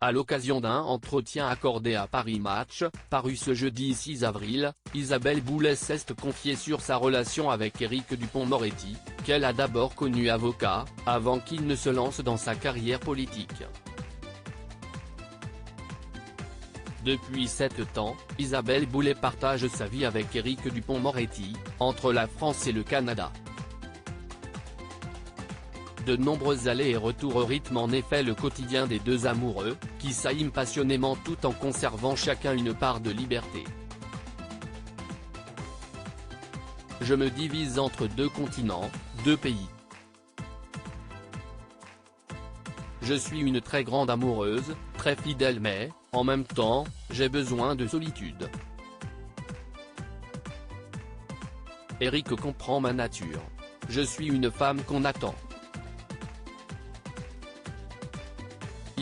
À l'occasion d'un entretien accordé à Paris Match, paru ce jeudi 6 avril, Isabelle Boulay s'est confiée sur sa relation avec Éric Dupond-Moretti, qu'elle a d'abord connu avocat, avant qu'il ne se lance dans sa carrière politique. Depuis 7 ans, Isabelle Boulay partage sa vie avec Éric Dupond-Moretti, entre la France et le Canada. De nombreux allers et retours rythment en effet le quotidien des deux amoureux, qui s'aiment passionnément tout en conservant chacun une part de liberté. Je me divise entre 2 continents, 2 pays. Je suis une très grande amoureuse, très fidèle mais, en même temps, j'ai besoin de solitude. Éric comprend ma nature. Je suis une femme qu'on attend.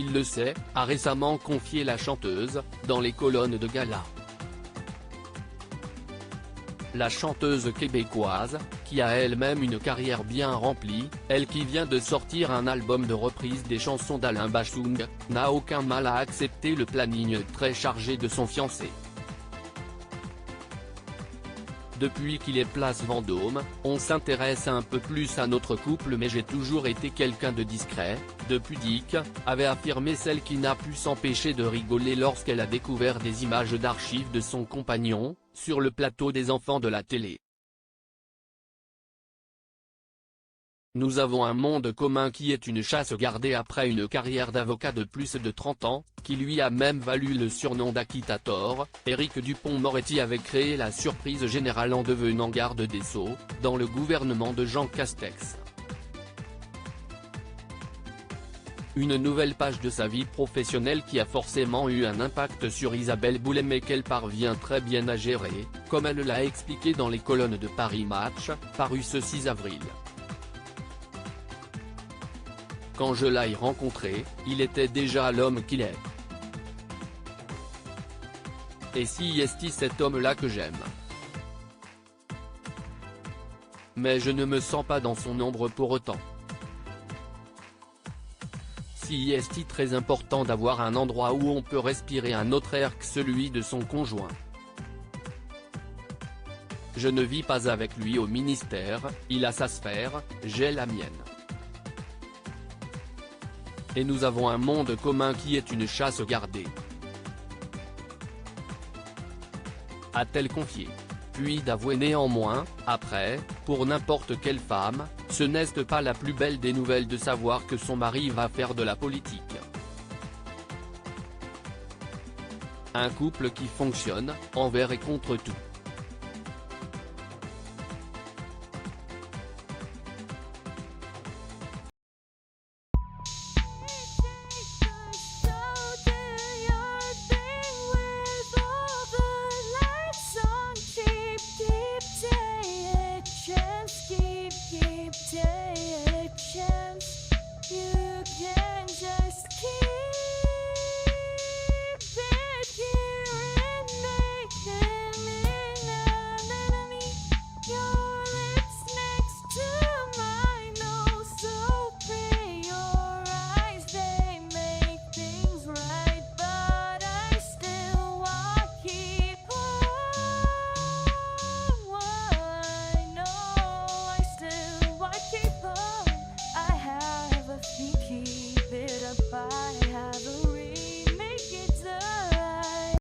Il le sait, a récemment confié la chanteuse, dans les colonnes de gala. La chanteuse québécoise, qui a elle-même une carrière bien remplie, elle qui vient de sortir un album de reprise des chansons d'Alain Bashung, n'a aucun mal à accepter le planning très chargé de son fiancé. Depuis qu'il est place Vendôme, on s'intéresse un peu plus à notre couple mais j'ai toujours été quelqu'un de discret, de pudique, avait affirmé celle qui n'a pu s'empêcher de rigoler lorsqu'elle a découvert des images d'archives de son compagnon, sur le plateau des enfants de la télé. Nous avons un monde commun qui est une chasse gardée après une carrière d'avocat de plus de 30 ans, qui lui a même valu le surnom d'Acquittator. Éric Dupond-Moretti avait créé la surprise générale en devenant garde des Sceaux, dans le gouvernement de Jean Castex. Une nouvelle page de sa vie professionnelle qui a forcément eu un impact sur Isabelle Boulay mais qu'elle parvient très bien à gérer, comme elle l'a expliqué dans les colonnes de Paris Match, paru ce 6 avril. Quand je l'ai rencontré, il était déjà l'homme qu'il est. Et si est cet homme-là que j'aime. Mais je ne me sens pas dans son ombre pour autant. Si est très important d'avoir un endroit où on peut respirer un autre air que celui de son conjoint. Je ne vis pas avec lui au ministère, il a sa sphère, j'ai la mienne. Et nous avons un monde commun qui est une chasse gardée. A-t-elle confié. Puis d'avouer néanmoins, après, pour n'importe quelle femme, ce n'est pas la plus belle des nouvelles de savoir que son mari va faire de la politique. Un couple qui fonctionne, envers et contre tout.